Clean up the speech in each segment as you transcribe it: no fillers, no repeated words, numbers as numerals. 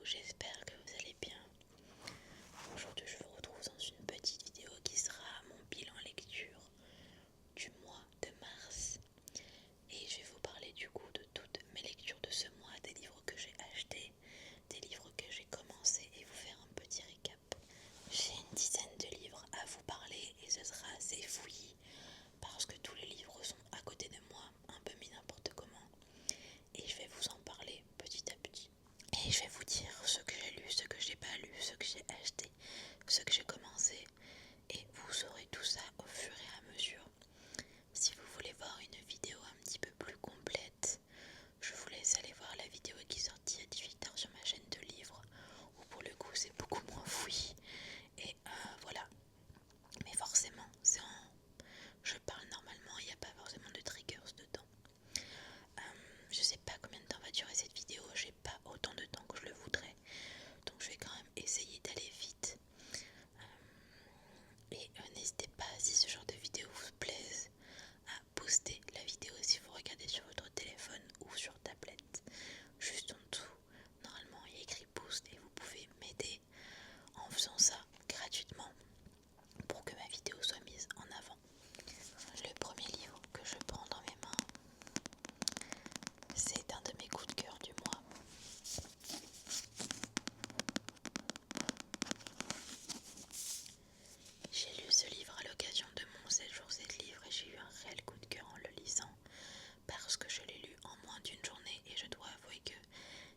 j'espère que vous allez bien. Aujourd'hui je vous retrouve dans une petite vidéo qui sera mon bilan lecture du mois de mars. Et je vais vous parler du coup de toutes mes lectures de ce mois, des livres que j'ai achetés, des livres que j'ai commencés et vous faire un petit récap. J'ai une dizaine de livres à vous parler et ce sera assez fouillis parce que tous les livres sont à côté de moi, un peu mis n'importe comment. Et je vais vous en parler petit à petit. Et je vais vous dire ce que j'ai lu, ce que j'ai pas lu, ce que j'ai acheté, ce que j'ai commencé. Et vous saurez tout ça au fur et à mesure. Si vous voulez voir une vidéo un petit peu plus complète, je vous laisse aller voir la vidéo qui est sortie à 18h sur ma chaîne de livres, où pour le coup c'est beaucoup moins fouillis. Et voilà. Mais forcément, je parle normalement, il n'y a pas forcément de triggers dedans. Je sais pas combien de temps va durer cette vidéo, j'ai pas autant de temps que je le voudrais, donc je vais quand même essayer d'aller vite. Et n'hésitez pas, si ce genre de vidéo vous plaise, à poster la vidéo si vous regardez sur votre téléphone ou sur tablette. Juste en dessous, normalement il y a écrit post et vous pouvez m'aider en faisant ça gratuitement pour que ma vidéo soit mise en avant. Le premier livre que je prends dans mes mains, c'est un de mes coups de cœur du mois. J'ai lu ce livre à l'occasion de mon 7 jours 7 livres et j'ai eu un réel coup de cœur en le lisant parce que je l'ai lu en moins d'une journée et je dois avouer que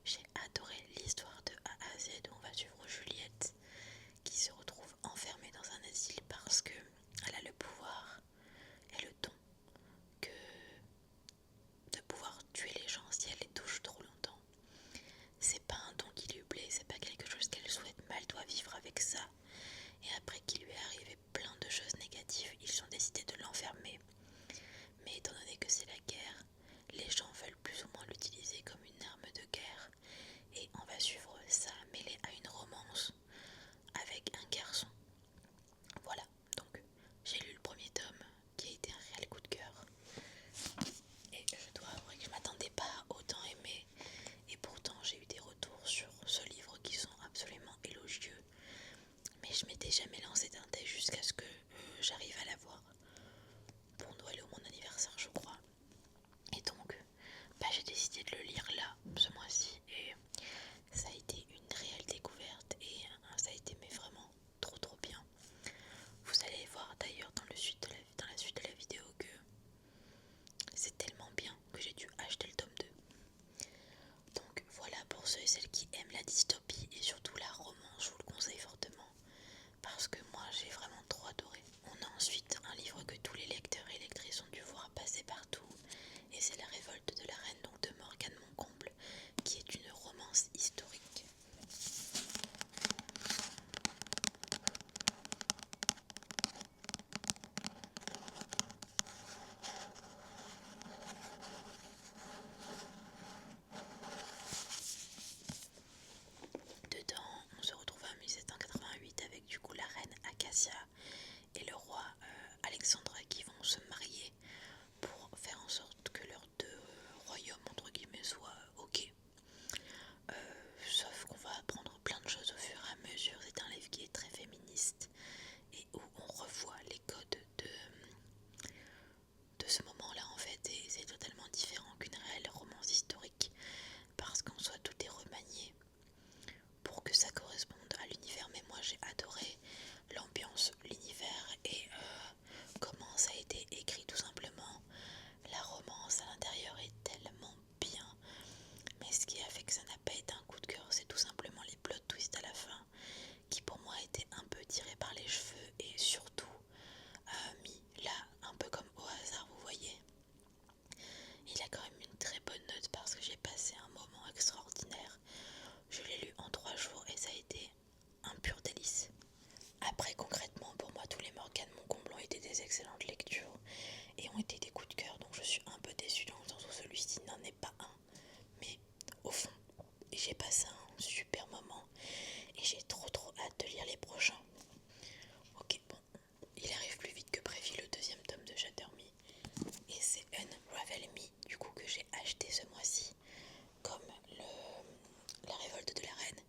j'ai adoré l'histoire de A à Z où on va suivre Juliette qui se retrouve enfermée dans un asile parce qu'elle a le pouvoir et le don que de pouvoir tuer les gens si elle les touche trop longtemps. C'est pas un don qui lui plaît, c'est pas quelque chose qu'elle souhaite, mais elle doit vivre avec ça. Et après qu'il lui est arrivé plein de choses négatives, ils ont décidé de l'enfermer. Mais étant donné que c'est la guerre, les gens veulent plus ou moins l'utiliser comme une arme de guerre. Et on va suivre ça mêlé à une romance avec un garçon. Voilà, donc j'ai lu le premier tome qui a été un réel coup de cœur. Et je dois avouer que je m'attendais pas à autant aimer. Et pourtant j'ai eu des retours sur ce livre qui sont absolument élogieux. Mais je m'étais jamais lancée d'un test jusqu'à ce que j'arrive à l'avoir pour Noël ou mon anniversaire je crois. Et donc j'ai décidé de le lire là ce mois-ci et ça a été une réelle découverte et ça a été mais vraiment trop bien. Vous allez voir d'ailleurs dans la suite de la vidéo que c'est tellement bien que j'ai dû acheter le tome 2. Donc voilà, pour ceux et celles qui aiment la dystopie et surtout la romance, je vous le conseille fortement parce que moi j'ai vraiment trop adoré. On a ensuite un livre que tous les lecteurs et lectrices ont dû voir passer partout et c'est La Révolte de la Reine donc de Morgane Moncomble qui est une romance historique. Dedans, on se retrouve en 1788 avec du coup la reine Acacia et le roi Alexandre qui vont se marier pour faire en sorte que leurs deux royaumes entre guillemets soient ok. Sauf qu'on va apprendre plein de choses au fur et à mesure. C'est un livre qui est très féministe et où on revoit les codes de ce moment-là en fait, et c'est totalement différent qu'une réelle romance historique parce qu'en soi tout est remanié pour que ça corresponde à l'univers. Mais moi j'ai adoré l'ambiance, l'univers et comment ça a été écrit tout simplement. La romance à l'intérieur est tellement bien, mais ce qui a fait que ça n'a pas été un coup de cœur, c'est tout simplement les plot twists à la fin qui pour moi étaient un peu tirés par les cheveux et surtout mis là un peu comme au hasard, vous voyez. Il a quand même une très bonne note parce que j'ai passé un moment extraordinaire. Je l'ai lu en 3 jours et ça a été un pur délice. Après concrètement pour moi tous les Morgane Moncomble ont été des excellentes lectures et ont été des coups de cœur, donc je suis un peu déçue dans le sens où celui-ci n'en est pas un. Mais au fond j'ai passé un super moment et j'ai trop hâte de lire les prochains. Ok, bon, il arrive plus vite que prévu le deuxième tome de Shatter Me et c'est Unravel Me du coup que j'ai acheté ce mois-ci comme La Révolte de la Reine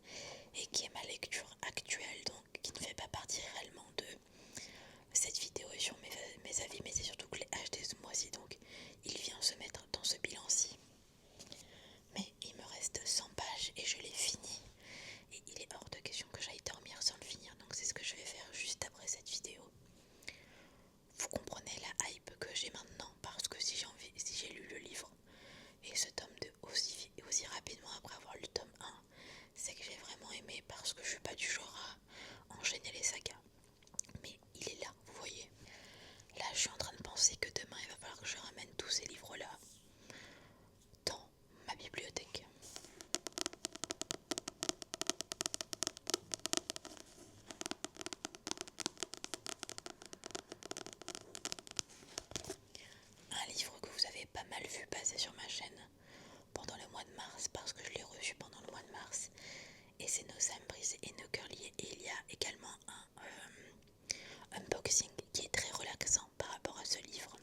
casser nos âmes brisées et nos cœurs liés. Et il y a également un unboxing qui est très relaxant par rapport à ce livre.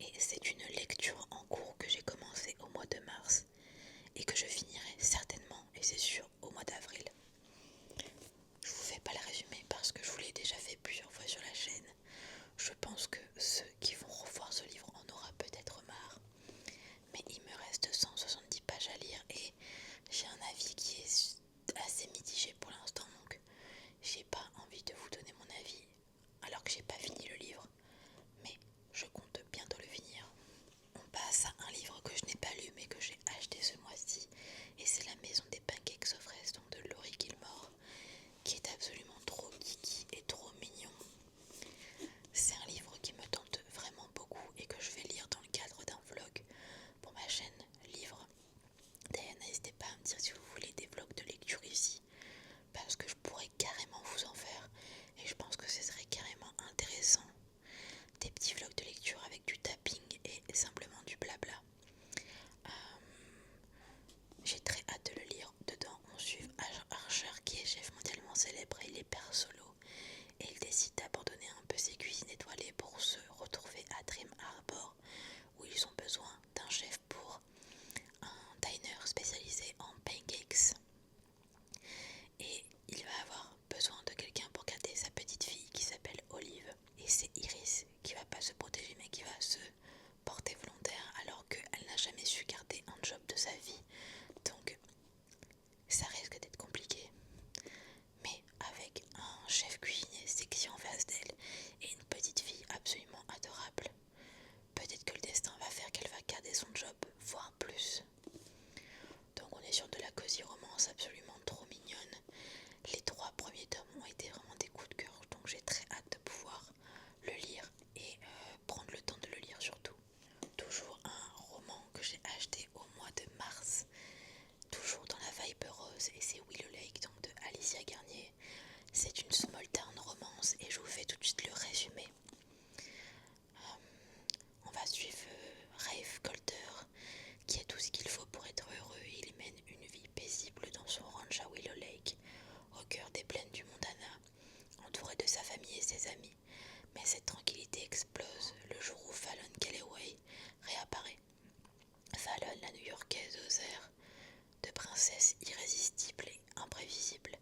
Et c'est une lecture en cours que j'ai commencé au mois de mars et que je finirai certainement, et c'est sûr, au mois d'avril. Je vous fais pas le résumé parce que je vous l'ai déjà fait plusieurs fois sur la chaîne. Je pense que ceux qui vont revoir ce livre en aura peut-être marre. Mais il me reste 170 pages à lire et j'ai un avis qui est assez mitigé pour l'instant, donc j'ai pas envie de vous donner mon avis alors que j'ai pas fini le livre, mais je compte bientôt le finir. On passe à un livre que je n'ai pas lu mais que j'ai acheté ce mois-ci, et c'est La Maison des Pancakes aux fraises, donc de Laurie Gilmore, qui est absolument trop kiki et trop mignon. C'est un livre qui me tente vraiment beaucoup et que je vais lire dans le cadre d'un vlog pour ma chaîne Livre. D'ailleurs, n'hésitez pas à me dire si vous voulez des vlogs de lecture ici, parce que je pourrais carrément vous en faire et je pense que ce serait carrément intéressant. Des petits vlogs de lecture avec du tapping et simplement du blabla. J'ai très hâte de le lire. Dedans, on suit Archer qui est chef mondialement célèbre et les perd solo. Et il décide d'abandonner un peu ses cuisines étoilées pour se retrouver à Dream Harbor, où ils ont besoin d'un chef pour un diner spécialisé en pancakes. Et il va avoir besoin de quelqu'un pour garder sa petite fille qui s'appelle Olive. Et c'est Iris qui va pas se protéger mais qui va se porter volontaire alors qu'elle n'a jamais su garder un job de sa vie. Donc ça risque d'être compliqué. Mais avec un chef cuisinier sexy en face d'elle et une petite fille absolument adorable, peut-être que le destin va faire qu'elle va garder son job, voire plus. Donc on est sur de la cosy romance absolument trop mignonne. Les 3 premiers tomes ont été vraiment des coups de cœur, donc j'ai très hâte de pouvoir le lire et prendre le temps de le lire surtout. Toujours un roman que j'ai acheté au mois de mars, toujours dans la vibe rose, et c'est Willow Lake, donc de Alicia Garnier. C'est une small town romance et je vous fais tout de suite le résumé. On va suivre Rafe Colter, qui a tout ce qu'il faut pour être heureux. Il mène une vie paisible dans son ranch à Willow Lake, au cœur des plaines du Montana, entouré de sa famille et ses amis. Mais cette tranquillité explose le jour où Fallon Calloway réapparaît. Fallon, la New-Yorkaise aux airs de princesse irrésistible et imprévisible,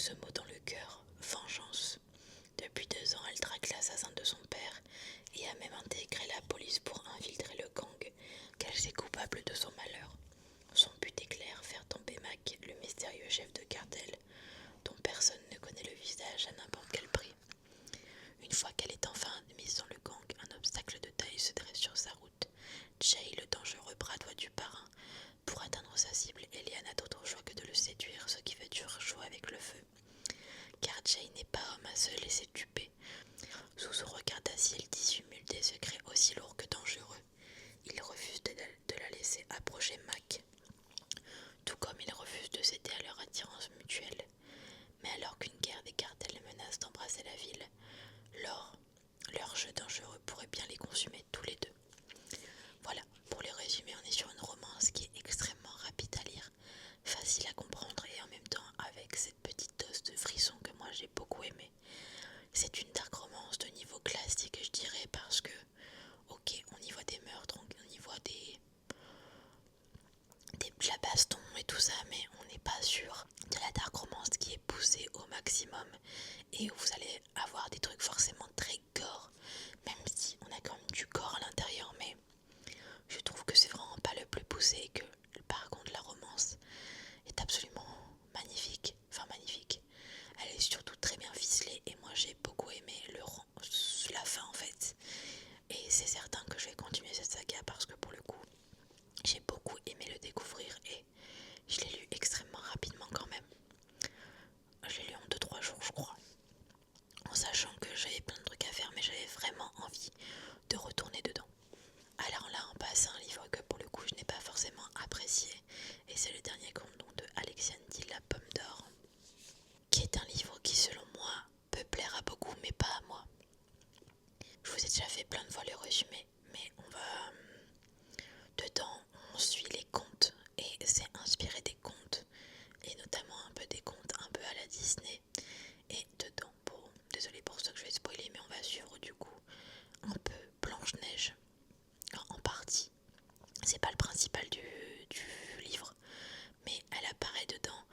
ce mot dans le cœur, vengeance. Depuis 2 ans, elle traque l'assassin de son père et a même intégré la police pour infiltrer le gang, qu'elle sait coupable de son malheur. Son but est clair, faire tomber Mac, le mystérieux chef de cartel, dont personne ne connaît le visage à n'importe quel prix. Une fois qu'elle est enfin mise dans le gang, un obstacle de taille se dresse sur sa route. Jay, le dangereux bras droit du parrain. Pour atteindre sa cible, Eliane n'a d'autre choix que de le séduire, ce qui fait dur jouer avec le feu. Car Jay n'est pas homme à se laisser duper. Sous son regard d'acier, il dissimule des secrets aussi lourds que dangereux. Il refuse de la laisser approcher Mac, tout comme il refuse de céder à leur attirance mutuelle. Mais alors qu'une guerre des cartels menace d'embrasser la ville, leur jeu dangereux pourrait bien les consumer tous les deux. Voilà, pour les résumer, on est sur une romance qui est extrêmement rapide à lire, facile à comprendre et en même temps avec cette petite dose de frisson que moi j'ai beaucoup aimé. C'est une dark romance de niveau classique, je dirais, parce que, ok, on y voit des meurtres, on y voit de la baston et tout ça, mais on n'est pas sûr de la dark romance qui est poussée au maximum et où vous allez avoir des trucs forcément très gore, même si on a quand même du gore à l'intérieur, mais je trouve que c'est vraiment pas le plus poussé et que par contre la romance est absolument magnifique, enfin magnifique. Elle est surtout très bien ficelée et moi j'ai beaucoup aimé la fin en fait. Et c'est certain que je vais continuer cette saga parce que pour le coup j'ai beaucoup aimé le découvrir et je l'ai lu extrêmement rapidement quand même. Je l'ai lu en 2-3 jours je crois. En sachant que j'avais plein de trucs à faire mais j'avais vraiment envie de retourner dedans. Alors là on passe à un livre que pour le coup je n'ai pas forcément apprécié et c'est le dernier conte donc de Alexiane dit La Pomme d'Or, qui est un livre qui selon moi peut plaire à beaucoup mais pas à moi. Je vous ai déjà fait plein de fois le résumé, mais dedans on suit les contes et c'est inspiré des contes et notamment un peu des contes un peu à la Disney. Et dedans, désolé pour ceux que je vais spoiler, mais on va suivre du coup un peu Blanche-Neige en partie. C'est pas le principal du livre, mais elle apparaît dedans.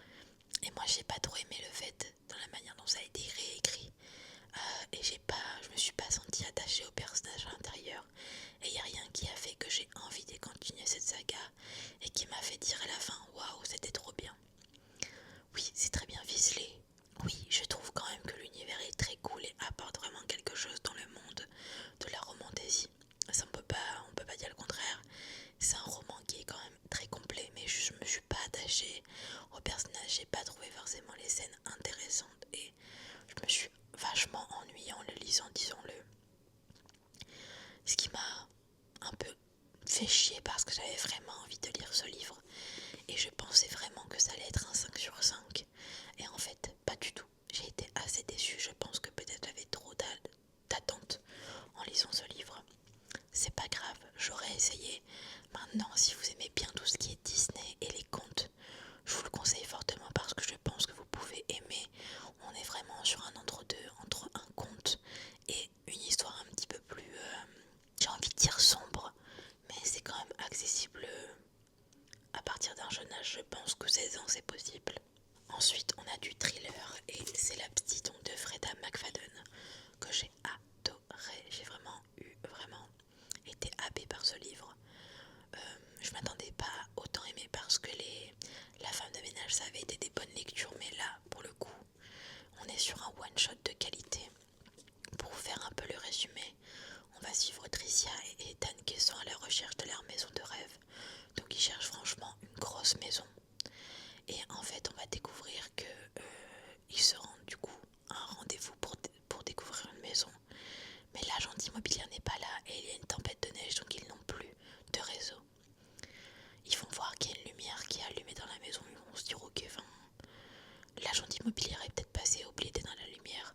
Et moi j'ai pas trop aimé le fait dans la manière dont ça a été réécrit. Et je me suis pas sentie attachée au personnage à l'intérieur. Et il n'y a rien qui a fait que j'ai envie de continuer cette saga et qui m'a fait dire à la fin waouh, c'était trop bien. Oui, c'est très bien ficelé. Oui, je trouve quand même que l'univers est très cool et apporte vraiment quelque chose dans le monde de la romantésie. Ça, on peut pas dire le contraire. C'est un roman qui est quand même très complet, mais je me suis pas attachée au personnage. J'ai pas trouvé forcément les scènes intéressantes et je me suis vachement ennuyée en le lisant, disons-le. Ce qui m'a un peu fait chier parce que j'avais vraiment envie de lire ce livre et je pensais vraiment que ça allait être un 5/5 et en fait pas du tout. J'ai été assez déçue, je pense que peut-être j'avais trop d'attentes en lisant ce livre. C'est pas grave, j'aurais essayé. Maintenant, si vous aimez bien tout ce qui est Disney et les contes, je vous le conseille fortement parce que je pense que vous pouvez aimer. On est vraiment sur un entre-deux, entre un conte et une histoire un petit peu plus, j'ai envie de dire sombre, mais c'est quand même accessible à partir d'un jeune âge. Je pense que 16 ans c'est possible. Ensuite, on a du thriller et c'est La Petite donc de Freda McFadden que j'ai adoré. J'ai vraiment été happée par ce livre. Je m'attendais pas à autant aimer parce que La femme de ménage ça avait été des bonnes lectures, mais là pour le coup on est sur un one shot de qualité. Pour vous faire un peu le résumé, on va suivre Tricia et Ethan qui sont à la recherche de leur maison de rêve. Donc ils cherchent franchement une grosse maison. Et en fait on va découvrir que ils se rendent du coup à un rendez-vous pour découvrir une maison. Mais l'agent immobilier n'est pas là et il y a une tempête de neige donc ils n'ont plus de réseau. Ils vont voir qu'il y a une lumière qui est allumée dans la maison, ils vont se dire ok, enfin, l'agent immobilier est peut-être passé oublié dans la lumière.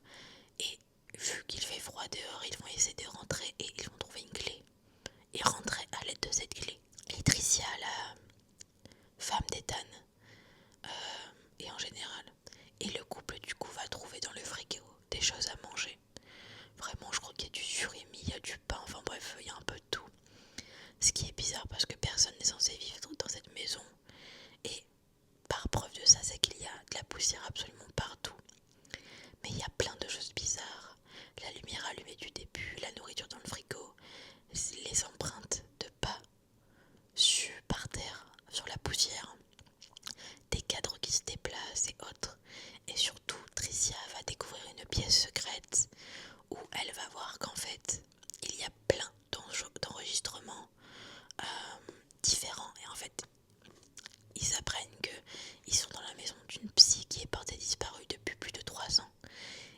Et vu qu'il fait froid dehors, ils vont essayer de rentrer et ils vont trouver une clé. Et rentrer à l'aide de cette clé. Et Tricia, la femme d'Ethan, et en général, et le couple du coup va trouver dans le frigo des choses à manger. Vraiment, je crois qu'il y a du surimi, il y a du pain, enfin bref, il y a un peu de tout. Ce qui est bizarre parce que personne n'est censé vivre dans cette maison. Et par preuve de ça, c'est qu'il y a de la poussière absolument partout. Mais il y a plein de choses bizarres. La lumière allumée du début, la nourriture dans le frigo, les empreintes de pas par terre, sur la poussière, des cadres qui se déplacent et autres. Et surtout, Tricia va découvrir une pièce secrète où elle va voir qu'en fait, il y a plein d'enregistrements différents. Et en fait, ils apprennent qu'ils sont dans la maison d'une psy qui est portée disparue depuis plus de 3 ans.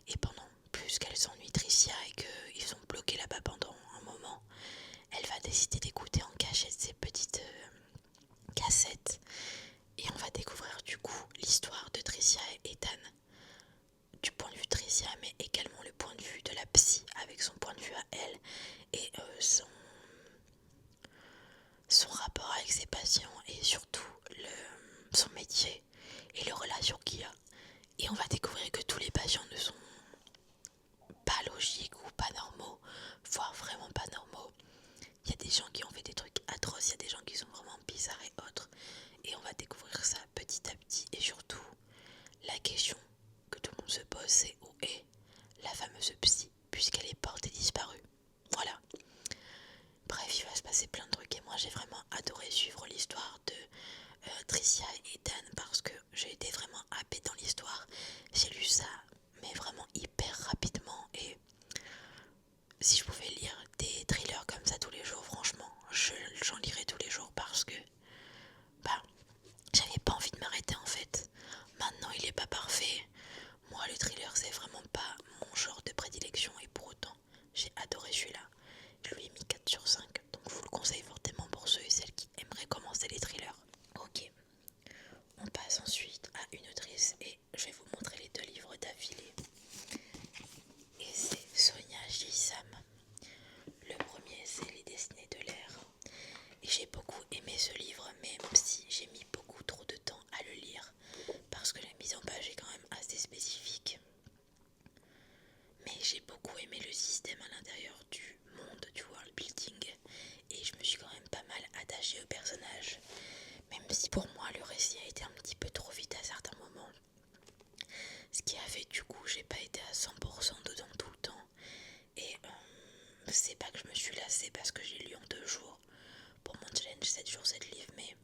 Et pendant plus qu'elle s'ennuie Tricia et qu'ils ont bloqué là-bas pendant un moment, elle va décider d'écouter en cachette ces petites cassettes. Et on va découvrir du coup l'histoire de Tricia et Ethan du point de vue de Tricia, mais également le point de vue de la psy avec son point de vue à elle et son rapport avec ses patients et surtout son métier et les relations qu'il a. Et on va découvrir que tous les patients ne sont pas logiques ou pas normaux, voire vraiment pas normaux. Il y a des gens qui ont fait des trucs atroces, il y a des gens qui sont vraiment bizarres et autres. Et on va découvrir ça petit à petit. Et surtout, la question que tout le monde se pose, c'est où est la fameuse psy, puisqu'elle est portée disparue. Voilà. Bref, il va se passer plein de trucs et moi j'ai vraiment adoré suivre l'histoire de Tricia et Ethan parce que j'ai été vraiment happée dans l'histoire. J'ai lu ça, mais vraiment hyper rapidement et si je pouvais lire des thrillers comme ça tous les jours, franchement, j'en lirais tous les jours parce que bah, j'avais pas envie de m'arrêter en fait. Maintenant, il est pas parfait. Moi, le thriller, c'est vraiment pas mon genre de prédilection et pour autant, j'ai adoré celui-là. Je lui ai mis 4 sur 5, donc je vous le conseille fortement pour ceux et celles qui aimeraient commencer les thrillers. Ok, on passe ensuite à une autrice et je vais vous montrer les 2 livres d'affilée. Et c'est Sonia J. Sam. Le premier, c'est Les Destinées de l'air. Et j'ai beaucoup aimé ce livre, même si j'ai mis beaucoup trop de temps à le lire, parce que la mise en page est quand même assez spécifique. Mais j'ai beaucoup aimé le système à l'intérieur du monde, du world building, et je me suis quand même pas mal attachée au personnage, même si pour moi le récit a été un petit peu trop vite à certains moments. Ce qui a fait du coup j'ai pas été à 100% dedans tout le temps. Et c'est pas que je me suis lassée parce que j'ai lu en 2 jours pour mon challenge 7 jours 7 livres, mais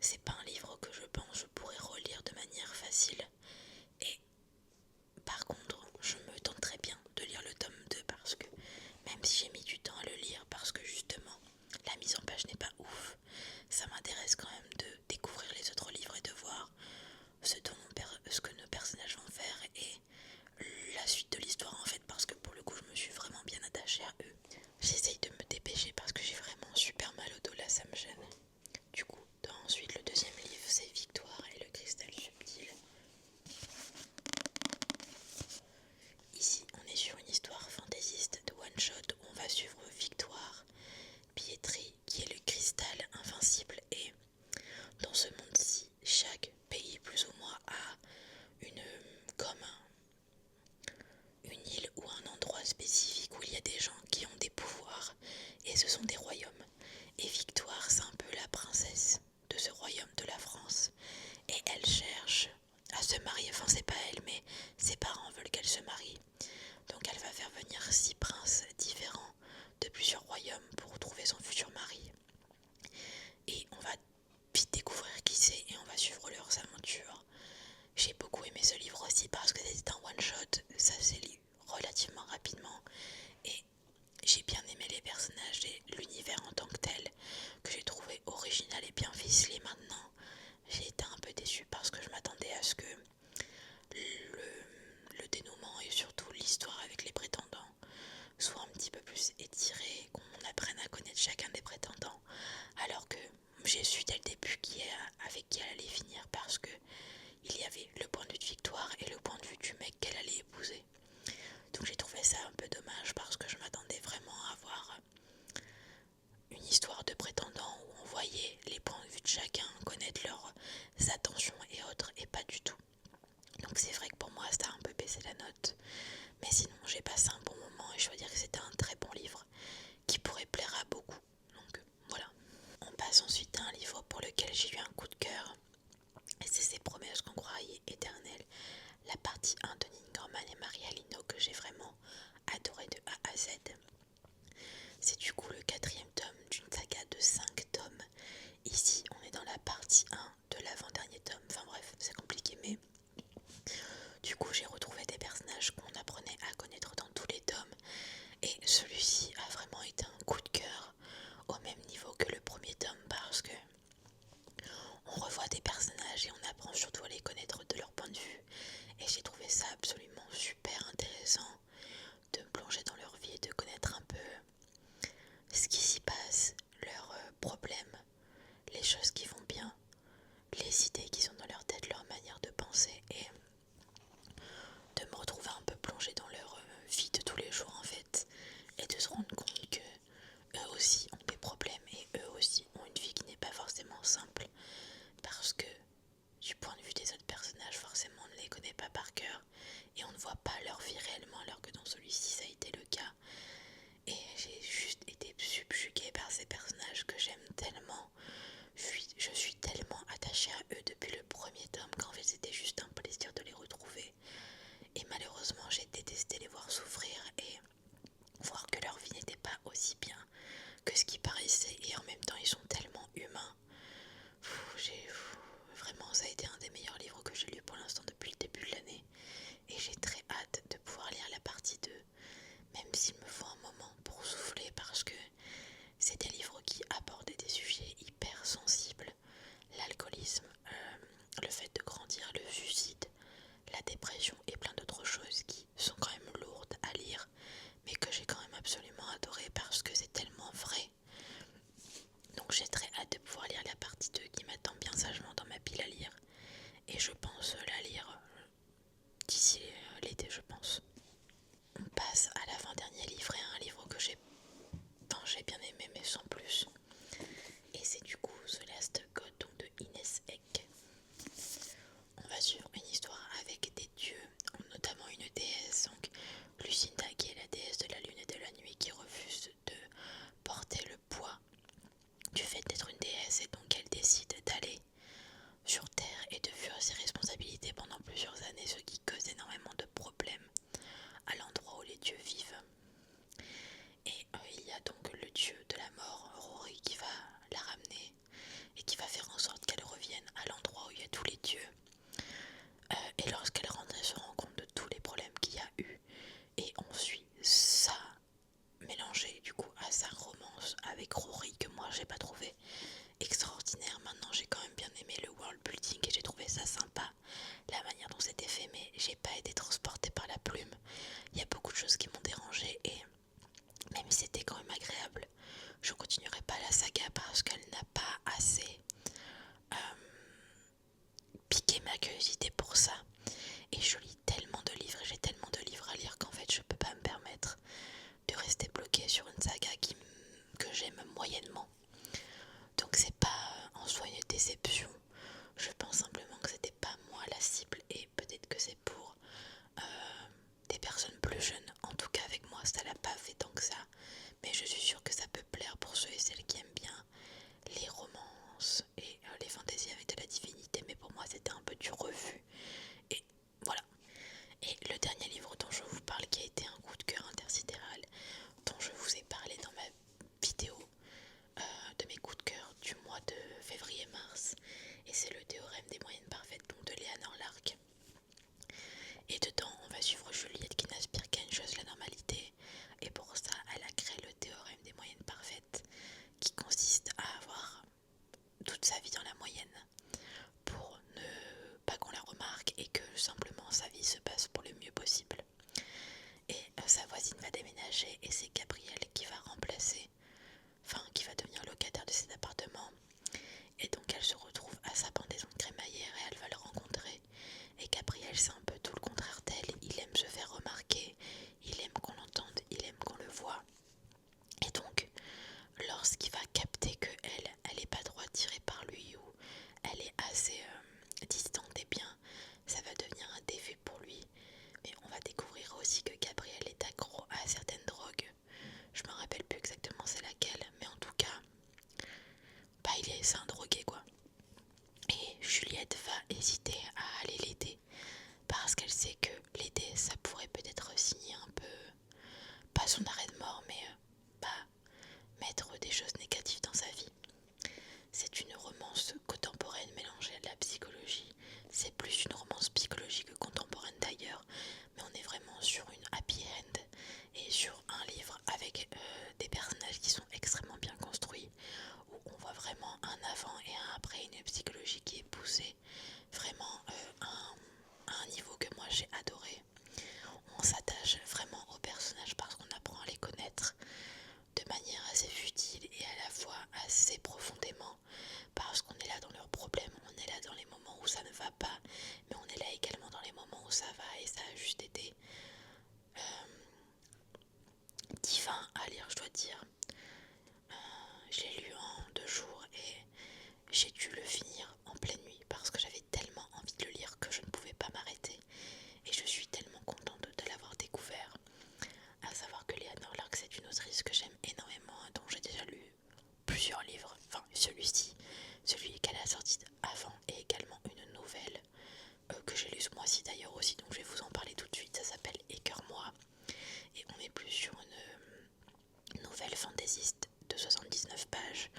c'est pas un livre que je pense je pourrais relire de manière facile. Et par contre, je me tente très bien de lire le tome 2 parce que même si j'ai mis du temps à le lire parce que justement la mise en page n'est pas ouf, ça m'intéresse quand même de découvrir les autres livres et de voir ce que nos personnages vont faire et la suite de l'histoire en fait, parce que pour le coup je me suis vraiment bien attachée à eux. J'essaye de me dépêcher parce que j'ai vraiment super mal au dos là, ça me gêne. Du coup, ensuite le deuxième livre c'est Victoire et le cristal subtil. Ici on est sur une histoire fantaisiste de one shot où on va suivre Victoire Pietri qui est le cristal invincible, et dans ce monde-ci chaque pays plus ou moins a une île ou un endroit spécifique où il y a des gens qui ont des pouvoirs et ce sont des royaumes. Et Victoire, c'est un peu la princesse de ce royaume de la France. Et elle cherche à se marier, enfin c'est pas elle, mais ses parents veulent qu'elle se marie. Donc elle va faire venir 6 princes différents de plusieurs royaumes pour trouver son futur mari. Et on va vite découvrir qui c'est et on va suivre leurs aventures. J'ai beaucoup aimé ce livre aussi parce que c'était un one shot, ça s'est lu relativement rapidement et j'ai bien aimé les personnages et l'univers en tant que tel que j'ai trouvé original et bien ficelé. Maintenant, j'ai été un peu déçue parce que je m'attendais à ce que le dénouement et surtout l'histoire avec les prétendants soit un petit peu plus étiré, qu'on apprenne à connaître chacun des prétendants, alors que j'ai su dès le début avec qui elle allait finir parce que il y avait le point de vue de Victoire et le point de vue du mec qu'elle allait épouser. Donc j'ai trouvé ça un peu dommage parce que je m'attendais vraiment à avoir une histoire de prétendants où on voyait les points de vue de chacun, connaître leurs attentions et autres, et pas du tout. Donc c'est vrai que pour moi ça a un peu baissé la note, mais sinon j'ai passé un bon moment et je dois dire que c'était un très bon livre qui pourrait plaire à beaucoup. Donc voilà. On passe ensuite à un livre pour lequel j'ai eu un coup de cœur, et c'est Ces promesses qu'on croyait éternelles, la partie 1 de Ningan attaché à eux depuis le premier tome, qu'en fait c'était juste un plaisir de les retrouver. Et malheureusement j'ai détesté les voir souffrir et voir que leur vie n'était pas aussi bien que ce qui paraissait, et en même temps ils sont tellement humains. Vraiment, ça a été un des meilleurs livres que j'ai lu pour l'instant depuis le début de l'année, et j'ai très hâte de pouvoir lire la partie 2, même s'il me faut un moment pour souffler, parce que c'est des livres qui abordent des sujets hyper sensibles: l'alcoolisme, le fait de grandir, le suicide, la dépression et plein d'autres choses qui sont quand même lourdes à lire, mais que j'ai quand même absolument adoré parce que c'est tellement vrai. Donc j'ai très hâte de pouvoir lire la partie 2 qui m'attend bien sagement dans ma pile à lire, et je pense la lire d'ici l'été, je pense. On passe à l'avant-dernier livre, et à un livre que j'ai bien aimé mais sans plus, et c'est du coup The Last God, donc de Ines Eck. On va suivre une histoire avec des dieux, notamment une déesse, donc Lucinda, qui est la déesse de la lune et de la nuit, qui refuse de porter le poids du fait d'être une déesse, et donc elle décide d'aller sur Terre et de fuir ses responsabilités pendant plusieurs années, ce qui cause énormément de problèmes à l'endroit où les dieux vivent. Et il y a donc le dieu de la mort, Rory, qui va la ramener et qui va faire en sorte qu'elle revienne à l'endroit où il y a tous les dieux. Et lorsqu'elle rentre, elle se rend compte de tous les problèmes qu'il y a eu, et on suit ça mélangé du coup à sa romance avec Rory, que moi j'ai pas trouvé extraordinaire. Maintenant j'ai quand même bien aimé le world building et j'ai trouvé ça sympa, la manière dont c'était fait, mais j'ai pas été transportée par la plume. Il y a beaucoup de choses qui m'ont dérangée, et même si c'était quand même agréable, je continuerai pas la saga parce qu'elle n'a pas assez piqué ma curiosité pour ça. Et je lis tellement de livres, et j'ai tellement de livres à lire, qu'en fait je peux pas me permettre de rester bloquée sur une saga que j'aime moyennement. Donc c'est pas en soi une déception. Je pense simplement que c'était pas moi la cible, et peut-être que c'est pour des personnes plus jeunes. En tout cas avec moi ça l'a pas fait tant que ça, mais je suis sûre que ça peut plaire pour ceux et celles qui aiment bien les romances et les fantaisies avec de la divinité, mais pour moi c'était un peu du refus, et voilà. Et le dernier livre dont je vous parle, qui a été un coup de cœur intersidéral, dont je vous ai parlé dans ma vidéo de mes coups de cœur du mois de février-mars, et c'est le théorème des moyennes parfaites, donc de Léonore Larc. Et dedans on va suivre Juliette qui n'aspire qu'à une chose, la normalité, et pour ça elle a créé le théorème des moyennes parfaites, qui consiste à avoir toute sa vie dans la moyenne pour ne pas qu'on la remarque, et que simplement sa vie se passe pour le mieux possible. Et sa voisine va déménager, et c'est Gabrielle qui va remplacer, enfin qui va devenir locataire de cet appartement, et donc elle se retrouve à sa pendaison de crémaillère et elle va le rencontrer. Et Gabriel, c'est un peu tout le contraire d'elle, il aime se faire remarquer, il aime qu'on l'entende, il aime qu'on le voit. Et donc lorsqu'il va capter que elle est pas droit tirée par lui, ou elle est assez distante, et bien ça va devenir un défi pour lui. Mais on va découvrir aussi que Gabriel est accro à certaines drogues. Je me rappelle plus exactement c'est laquelle, mais en tout cas, bah c'est un drogué quoi. Et Juliette va hésiter à aller l'aider, parce qu'elle sait que l'aider, ça pourrait peut-être signer un peu, pas son arrêt de mort, mais bah, mettre des choses négatives dans sa vie. C'est une romance contemporaine mélangée à de la psychologie. C'est plus une romance psychologique que contemporaine d'ailleurs, mais on est vraiment sur une happy end et sur un livre avec des personnages qui sont extrêmement bien construits, où on voit vraiment un avant et un après, une psychologie qui est poussée vraiment à un niveau que moi j'ai adoré. On s'attache vraiment aux personnages parce qu'on apprend à les connaître de manière assez futile et à la fois assez profondément, parce qu'on est là dans leurs problèmes, on est là dans les moments où ça ne va pas, mais on est là également dans les moments où ça va, et ça a juste été divin à lire, je dois dire. Je l'ai lu en 2 jours et j'ai dû le finir en pleine nuit parce que j'avais tellement envie de le lire que je ne pouvais pas m'arrêter, et je mois-ci d'ailleurs aussi, donc je vais vous en parler tout de suite. Ça s'appelle Écœure-moi et on est plus sur une nouvelle fantaisiste de 79 pages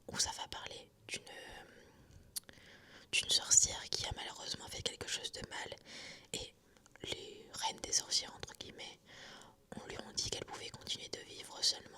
où ça va parler d'une sorcière qui a malheureusement fait quelque chose de mal et les reines des sorcières entre guillemets on lui ont dit qu'elle pouvait continuer de vivre seulement